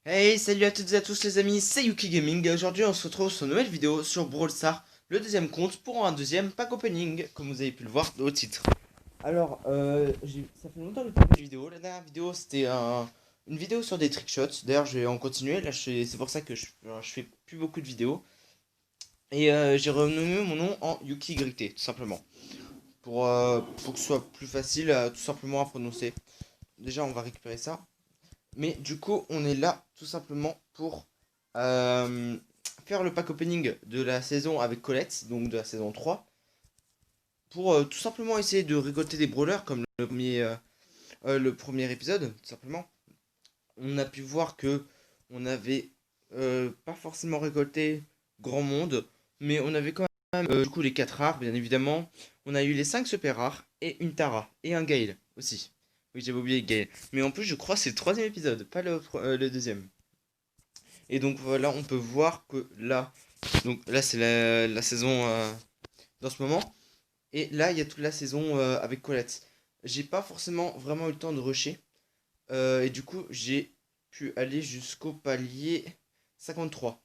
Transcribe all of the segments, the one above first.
Hey, salut à toutes et à tous les amis, c'est Yuki Gaming. Aujourd'hui, on se retrouve sur une nouvelle vidéo sur Brawl Stars, le deuxième compte pour un deuxième pack opening, comme vous avez pu le voir au titre. Alors, ça fait longtemps que j'ai pas fait de vidéo. La dernière vidéo, c'était une vidéo sur des trickshots. D'ailleurs, je vais en continuer. Là, c'est pour ça que je fais plus beaucoup de vidéos. Et j'ai renommé mon nom en Yuki Grité, tout simplement. Pour que ce soit plus facile, tout simplement à prononcer. Déjà, on va récupérer ça. Mais du coup, on est là tout simplement pour euh, faire le pack opening de la saison avec Colette, donc de la saison 3, pour tout simplement essayer de récolter des brawlers comme le premier épisode, tout simplement. On a pu voir que on avait pas forcément récolté grand monde, mais on avait quand même du coup les 4 rares, bien évidemment. On a eu les 5 super rares et une Tara et un Gale aussi. Oui, j'avais oublié Gale. Mais en plus, je crois que c'est le troisième épisode, pas le deuxième. Et donc voilà, on peut voir que là, donc là c'est la saison dans ce moment. Et là, il y a toute la saison avec Colette. J'ai pas forcément vraiment eu le temps de rusher. Et du coup, j'ai pu aller jusqu'au palier 53.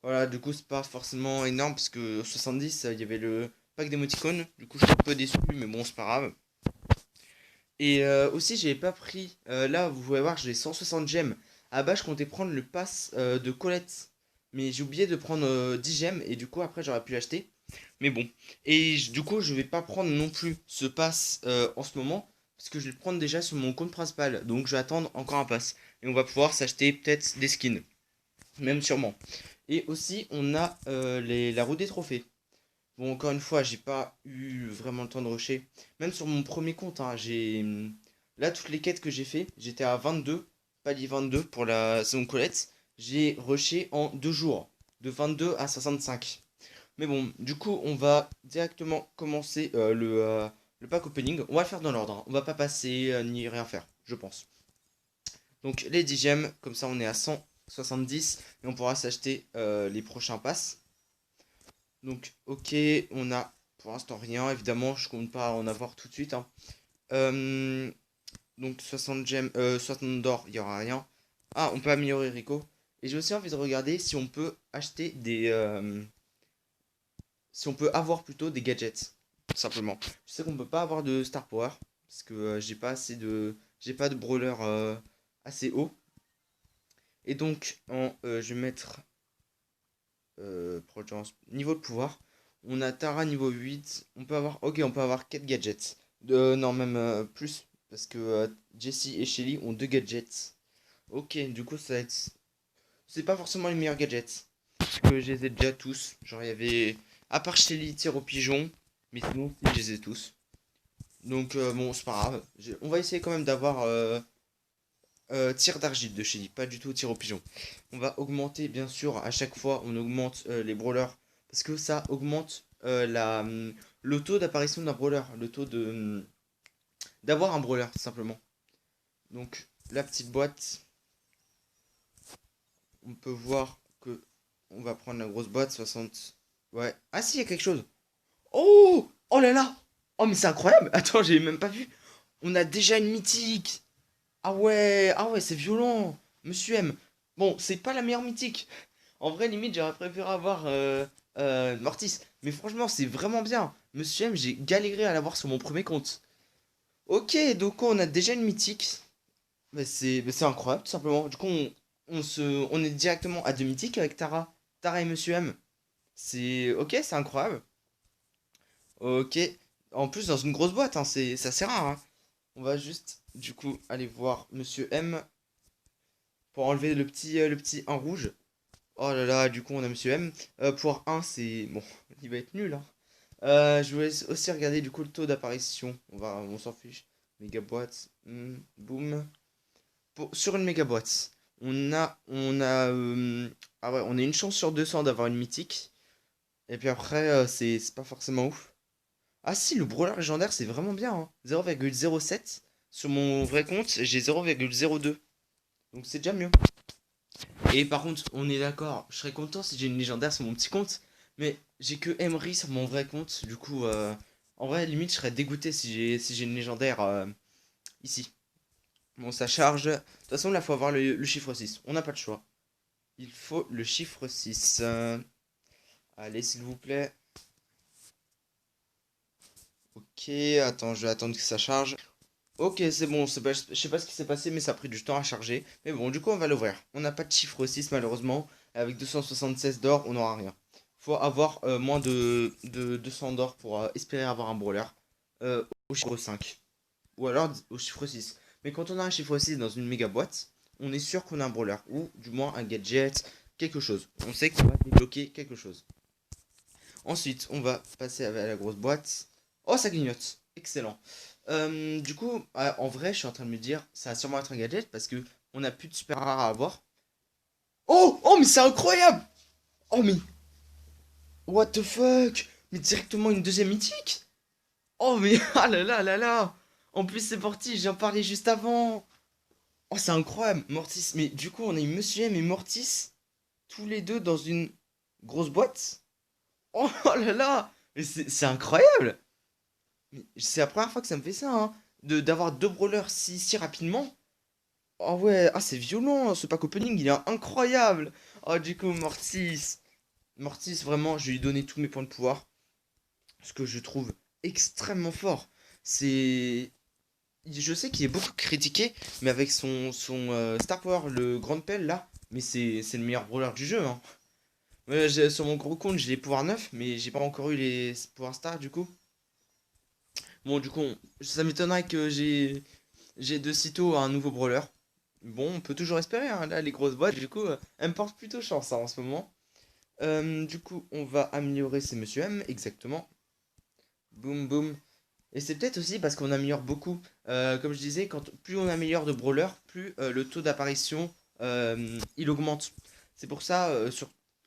Voilà, du coup, c'est pas forcément énorme parce que au 70, il y avait le pack d'émoticônes. Du coup, je suis un peu déçu, mais bon, c'est pas grave. Et aussi, j'ai pas pris. Là, vous pouvez voir, j'ai 160 gemmes. À bas, je comptais prendre le pass de Colette. Mais j'ai oublié de prendre 10 gemmes. Et du coup, après, j'aurais pu l'acheter. Mais bon. Et du coup, je vais pas prendre non plus ce pass en ce moment. Parce que je vais le prendre déjà sur mon compte principal. Donc, je vais attendre encore un pass. Et on va pouvoir s'acheter peut-être des skins. Même sûrement. Et aussi, on a la roue des trophées. Bon, encore une fois, j'ai pas eu vraiment le temps de rusher. Même sur mon premier compte, hein, là, toutes les quêtes que j'ai fait, j'étais à 22, palier 22 pour la saison Colette. J'ai rushé en 2 jours, de 22 à 65. Mais bon, du coup, on va directement commencer le pack opening. On va le faire dans l'ordre, hein. On va pas passer ni rien faire, je pense. Donc, les 10 gemmes, comme ça, on est à 170 et on pourra s'acheter les prochains passes. Donc, ok, on a pour l'instant rien. Évidemment, je compte pas en avoir tout de suite, hein. Euh, donc, 60 gemmes, 60 d'or, il y aura rien. Ah, on peut améliorer Rico. Et j'ai aussi envie de regarder si on peut acheter si on peut avoir plutôt des gadgets, tout simplement. Je sais qu'on peut pas avoir de Star Power parce que j'ai pas assez de, j'ai pas de brawler assez haut. Et donc, je vais mettre niveau de pouvoir. On a Tara niveau 8. On peut avoir. Ok, on peut avoir 4 gadgets. Non, même plus. Parce que Jessie et Shelly ont 2 gadgets. Ok, du coup, ça va être. C'est pas forcément les meilleurs gadgets. Parce que je les ai déjà tous. Genre, il y avait. À part Shelly, tir au pigeon. Mais sinon, si, je les ai tous. Donc, bon, c'est pas grave. On va essayer quand même d'avoir tir d'argile de Shelly. Pas du tout tir au pigeon. On va augmenter, bien sûr, à chaque fois, on augmente les brawlers. Parce que ça augmente le taux d'apparition d'un brawler. Le taux d'avoir un brawler, tout simplement. Donc, la petite boîte, on peut voir que on va prendre la grosse boîte, 60. Ouais. Ah si, il y a quelque chose. Oh! Oh là là! Oh, mais c'est incroyable! Attends, j'ai même pas vu. On a déjà une mythique! Ah ouais, c'est violent! Monsieur M. Bon, c'est pas la meilleure mythique. En vrai, limite, j'aurais préféré avoir Mortis. Mais franchement, c'est vraiment bien. Monsieur M, j'ai galéré à l'avoir sur mon premier compte. Ok, donc on a déjà une mythique. Mais c'est incroyable, tout simplement. Du coup, on est directement à deux mythiques avec Tara. Tara et Monsieur M. C'est ok, c'est incroyable. Ok. En plus, dans une grosse boîte, hein, c'est assez rare, hein. On va juste, du coup, aller voir Monsieur M pour enlever le petit 1 rouge. Oh là là, du coup, on a Monsieur M. Pour un, c'est. Bon, il va être nul, hein. Je voulais aussi regarder du coup le taux d'apparition. On s'en fiche. Méga boîte. Boum. Sur une méga boîte, ah ouais, on a une chance sur 200 d'avoir une mythique. Et puis après, c'est pas forcément ouf. Ah si, le brawler légendaire, c'est vraiment bien, hein. 0,07. Sur mon vrai compte, j'ai 0,02. Donc c'est déjà mieux. Et par contre, on est d'accord, je serais content si j'ai une légendaire sur mon petit compte, mais j'ai que Emery sur mon vrai compte, du coup, en vrai, limite, je serais dégoûté si j'ai une légendaire ici. Bon, ça charge. De toute façon, là, faut avoir le chiffre 6. On n'a pas de choix. Il faut le chiffre 6. Allez, s'il vous plaît. Ok, attends, je vais attendre que ça charge. Ok, c'est bon, je sais pas ce qui s'est passé, mais ça a pris du temps à charger. Mais bon, du coup, on va l'ouvrir. On n'a pas de chiffre 6 malheureusement. Avec 276 d'or, on n'aura rien. Faut avoir moins de 200 d'or pour espérer avoir un brawler au chiffre 5. Ou alors au chiffre 6. Mais quand on a un chiffre 6 dans une méga boîte, on est sûr qu'on a un brawler. Ou du moins un gadget, quelque chose. On sait qu'on va débloquer quelque chose. Ensuite, on va passer à la grosse boîte. Oh, ça clignote. Excellent. Du coup, en vrai, je suis en train de me dire, ça va sûrement être un gadget parce que on a plus de super rares à avoir. Oh, oh, mais c'est incroyable! Oh, mais what the fuck? Mais directement une deuxième mythique? Oh, mais ah là là là là! En plus, c'est parti, j'en parlais juste avant. Oh, c'est incroyable, Mortis. Mais du coup, on a eu Monsieur M et Mortis tous les deux dans une grosse boîte. Oh là là! Mais c'est incroyable! C'est la première fois que ça me fait ça, hein. D'avoir deux brawlers si rapidement. Oh ouais, ah c'est violent, ce pack opening, il est incroyable. Oh du coup, Mortis. Mortis, vraiment, je vais lui donner tous mes points de pouvoir. Ce que je trouve extrêmement fort. C'est... Je sais qu'il est beaucoup critiqué, mais avec son Star Power, le Grand Pelle, là, mais c'est le meilleur brawler du jeu, hein. Ouais, sur mon gros compte, j'ai les pouvoirs 9, mais j'ai pas encore eu les pouvoirs Star, du coup. Bon, du coup, ça m'étonnerait que j'ai de sitôt un nouveau brawler. Bon, on peut toujours espérer, hein. Là, les grosses boîtes, du coup, elles me portent plutôt chance hein, en ce moment. Du coup, on va améliorer ces Monsieur M, exactement. Boum, boum. Et c'est peut-être aussi parce qu'on améliore beaucoup. Comme je disais, plus on améliore de brawler, plus le taux d'apparition il augmente. C'est pour ça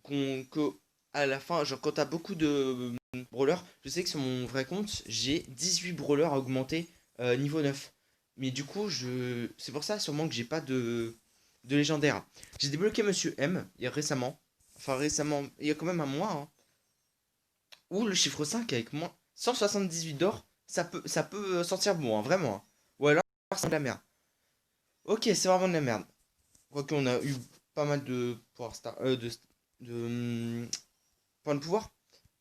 que à la fin, genre quand t'as beaucoup de brawlers, je sais que sur mon vrai compte, j'ai 18 brawlers à augmenter niveau 9. Mais du coup, c'est pour ça sûrement que j'ai pas de légendaire. J'ai débloqué Monsieur M il y a récemment. Enfin récemment, il y a quand même un mois, hein. Ou le chiffre 5 avec moins 178 d'or, ça peut sentir bon, hein, vraiment, hein. Ou alors c'est de la merde. Ok, c'est vraiment de la merde. Quoique on a eu pas mal de pouvoir points de pouvoir.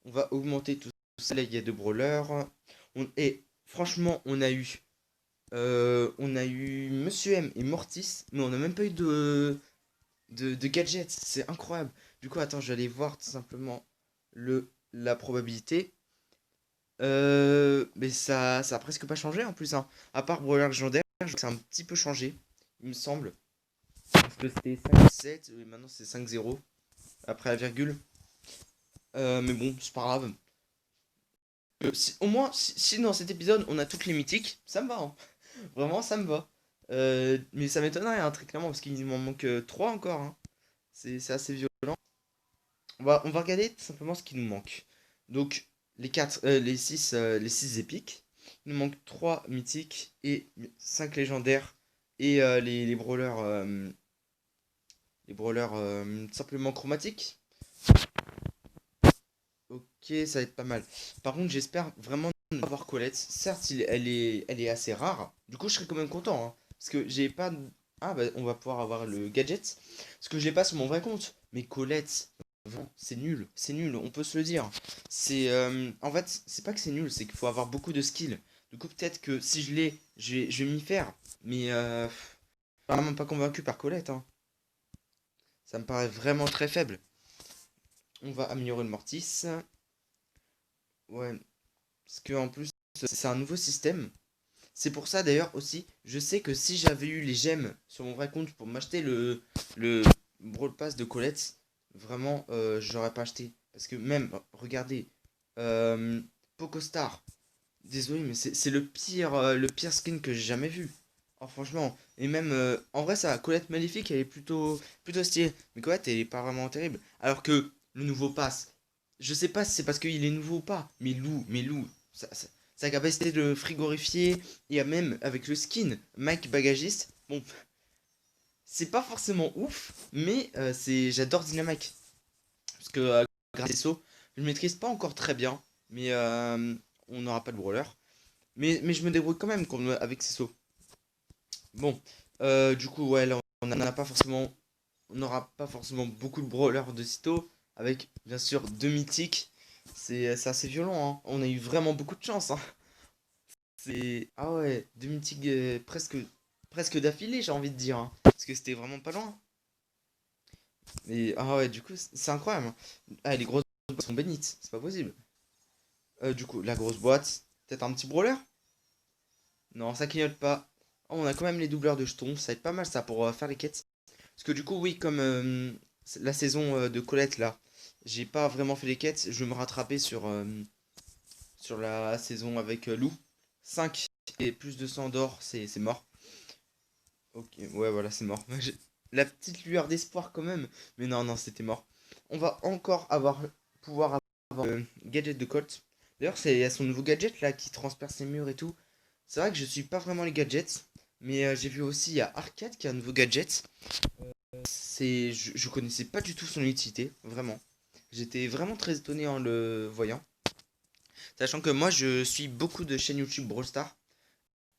On va augmenter tout ça. Là, il y a deux brawlers. Et franchement, on a eu Monsieur M et Mortis, mais on n'a même pas eu de gadgets. C'est incroyable. Du coup, attends, je vais aller voir tout simplement la probabilité. Mais ça a presque pas changé en plus, hein. À part Brawler légendaire, je crois que c'est un petit peu changé, il me semble. Parce que c'était 5-7 et maintenant c'est 5-0 après la virgule. Mais bon, c'est pas grave. Au moins, si dans cet épisode on a toutes les mythiques, ça me va, hein. Vraiment, ça me va. Mais ça m'étonnerait, hein, très clairement, parce qu'il m'en manque 3 encore, hein. C'est assez violent. On va regarder tout simplement ce qui nous manque. Donc, les six épiques. Il nous manque 3 mythiques et 5 légendaires. Et les brawlers simplement chromatiques. Ok, ça va être pas mal. Par contre, j'espère vraiment avoir Colette. Certes, elle est assez rare. Du coup, je serais quand même content, hein. Parce que j'ai pas. Ah, bah, on va pouvoir avoir le gadget. Parce que je l'ai pas sur mon vrai compte. Mais Colette, vraiment, c'est nul, on peut se le dire. En fait, c'est pas que c'est nul, c'est qu'il faut avoir beaucoup de skills. Du coup, peut-être que si je l'ai, je vais m'y faire. Mais je suis vraiment pas convaincu par Colette, hein. Ça me paraît vraiment très faible. On va améliorer le Mortis. Ouais, parce que en plus, c'est un nouveau système. C'est pour ça d'ailleurs aussi, je sais que si j'avais eu les gemmes sur mon vrai compte pour m'acheter le Brawl Pass de Colette, vraiment, j'aurais pas acheté. Parce que même, regardez, euh, Pokostar, désolé, mais c'est le pire skin que j'ai jamais vu. Oh, franchement, et même, en vrai, ça, Colette Maléfique, elle est plutôt stylée. Mais Colette, elle est pas vraiment terrible. Alors que le nouveau pass, je sais pas si c'est parce qu'il est nouveau ou pas, mais Lou, sa capacité de frigorifier, et même avec le skin Mike Bagagiste, bon, c'est pas forcément ouf, mais j'adore Dynamite. Parce que grâce à Saut, je ne maîtrise pas encore très bien, mais on n'aura pas de brawler. Mais je me débrouille quand même avec ces sauts. Bon, du coup, ouais, là, on n'en a pas forcément, on n'aura pas forcément beaucoup de brawlers de sitôt, avec bien sûr deux mythiques. C'est assez violent, hein. On a eu vraiment beaucoup de chance, hein. C'est ah ouais, deux mythiques presque d'affilée, j'ai envie de dire, hein, parce que c'était vraiment pas loin. Et ah ouais, du coup, c'est incroyable, hein. Ah, les grosses boîtes sont bénites, c'est pas possible. Du coup, la grosse boîte, peut-être un petit brawler? Non, ça clignote pas. Oh, on a quand même les doubleurs de jetons, ça va être pas mal ça pour faire les quêtes. Parce que du coup, oui, comme c'est la saison de Colette là, j'ai pas vraiment fait les quêtes, je vais me rattraper sur la saison avec Lou. 5 et plus de 100 d'or, c'est mort. Ok, ouais, voilà, c'est mort. La petite lueur d'espoir quand même. Mais non, non, c'était mort. On va encore pouvoir avoir le gadget de Colt. D'ailleurs, c'est à son nouveau gadget là qui transperce les murs et tout. C'est vrai que je suis pas vraiment les gadgets. Mais j'ai vu aussi, il y a Arcade qui a un nouveau gadget. Je connaissais pas du tout son utilité, vraiment. J'étais vraiment très étonné en le voyant. Sachant que moi, je suis beaucoup de chaînes YouTube Brawl Stars.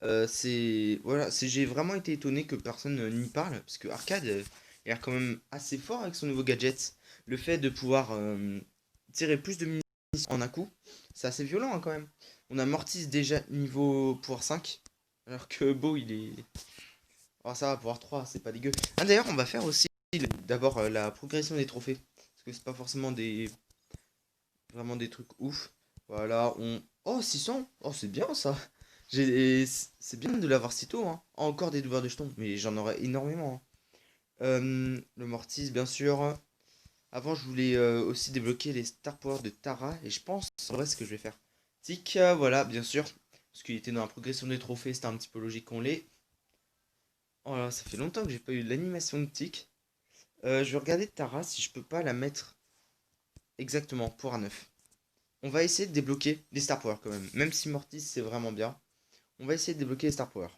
Voilà, j'ai vraiment été étonné que personne n'y parle, parce que Arcade il a l'air quand même assez fort avec son nouveau gadget. Le fait de pouvoir tirer plus de munitions en un coup, c'est assez violent hein, quand même. On a Mortis déjà niveau pouvoir 5, alors que Beau il est. Oh ça va, pouvoir 3, c'est pas dégueu. Ah d'ailleurs, on va faire aussi d'abord la progression des trophées, parce que c'est pas forcément vraiment des trucs ouf. Voilà, on. Oh, 600. Oh, c'est bien ça. C'est bien de l'avoir si tôt, hein. Encore des doubleurs de jetons, mais j'en aurais énormément, hein. Le Mortis, bien sûr. Avant, je voulais aussi débloquer les Star Power de Tara, et je pense, en vrai, ce que je vais faire. Tic, voilà, bien sûr. Parce qu'il était dans la progression des trophées, c'était un petit peu logique qu'on l'ait. Oh là, ça fait longtemps que j'ai pas eu l'animation de Tic. Je vais regarder Tara si je peux pas la mettre exactement pour un 9. On va essayer de débloquer les Star Power quand même. Même si Mortis c'est vraiment bien. On va essayer de débloquer les Star Power.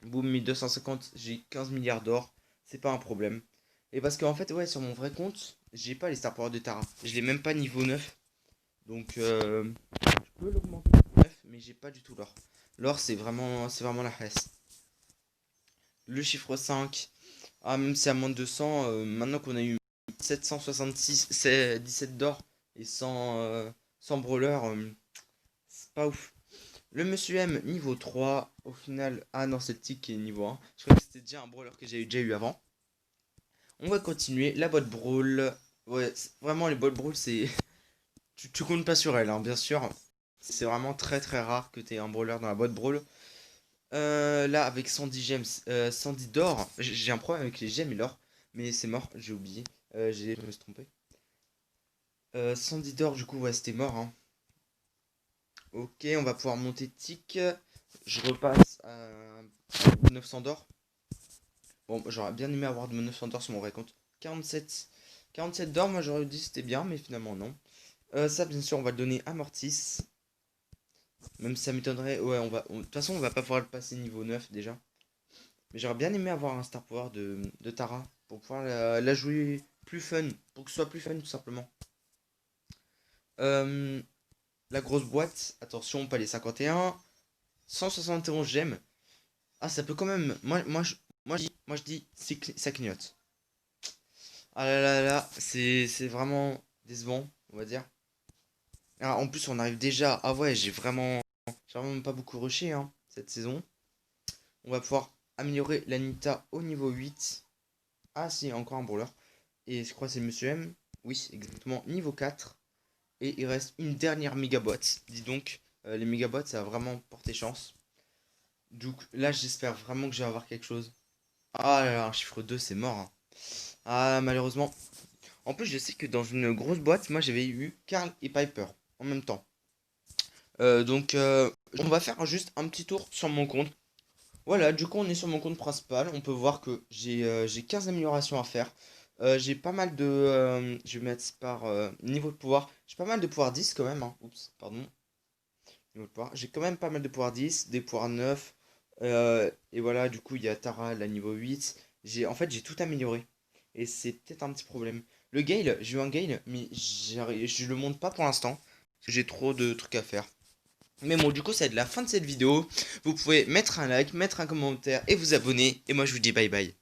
Boum, 1250, j'ai 15 milliards d'or. C'est pas un problème. Et parce qu'en fait, ouais, sur mon vrai compte, j'ai pas les Star Power de Tara. Je l'ai même pas niveau 9. Donc, je peux l'augmenter à 9, mais j'ai pas du tout l'or. L'or, c'est vraiment la hesse. Le chiffre 5. Ah, même si à moins de 200, maintenant qu'on a eu 766, c'est 17 d'or et 100 brawlers, c'est pas ouf. Le Monsieur M niveau 3, au final, ah non, c'est le tic qui est niveau 1. Je crois que c'était déjà un brawler que j'ai déjà eu avant. On va continuer, la boîte brawl. Ouais, vraiment les boîtes brawl, c'est. Tu comptes pas sur elle, hein, bien sûr. C'est vraiment très très rare que tu aies un brawler dans la boîte brawl. Là, avec 110 gemmes, 110 d'or, j'ai un problème avec les gemmes et l'or, mais c'est mort, j'ai oublié. Je me suis trompé. 110 d'or, du coup, ouais, c'était mort, hein. Ok, on va pouvoir monter tic. Je repasse à 900 d'or. Bon, j'aurais bien aimé avoir de 900 d'or sur mon vrai compte. 47, 47 d'or, moi j'aurais dit c'était bien, mais finalement non. Ça, bien sûr, on va le donner à Mortis. Même si ça m'étonnerait. Ouais, de toute façon, on va pas pouvoir le passer niveau 9 déjà. Mais j'aurais bien aimé avoir un Star Power de Tara pour pouvoir la jouer plus fun. Pour que ce soit plus fun, tout simplement. Euh, la grosse boîte, attention, pas les 51. 171 gemmes. Ah, ça peut quand même. Je dis, ça clignote. Ah là là là, c'est vraiment décevant, on va dire. Ah, en plus, on arrive déjà. Ah ouais, j'ai vraiment pas beaucoup rushé hein, cette saison. On va pouvoir améliorer la Nita au niveau 8. Ah si, encore un brawler. Et je crois que c'est Monsieur M. Oui, exactement, niveau 4. Et il reste une dernière mégaboîte. Dis donc, les mégaboîtes, ça va vraiment porter chance. Donc là, j'espère vraiment que je vais avoir quelque chose. Ah là là, un chiffre 2 c'est mort, hein. Ah, malheureusement. En plus, je sais que dans une grosse boîte, moi j'avais eu Carl et Piper en même temps. Donc, on va faire juste un petit tour sur mon compte. Voilà, du coup, on est sur mon compte principal. On peut voir que j'ai 15 améliorations à faire. J'ai pas mal de. Je vais mettre par niveau de pouvoir. J'ai pas mal de pouvoir 10 quand même, hein. Oups, pardon. Niveau de pouvoir. J'ai quand même pas mal de pouvoir 10, des pouvoirs 9. Et voilà, du coup, il y a Tara, la niveau 8. En fait, j'ai tout amélioré. Et c'est peut-être un petit problème. Le Gale, j'ai eu un Gale, mais je le monte pas pour l'instant. Parce que j'ai trop de trucs à faire. Mais bon, du coup, ça va être la fin de cette vidéo. Vous pouvez mettre un like, mettre un commentaire et vous abonner. Et moi, je vous dis bye bye.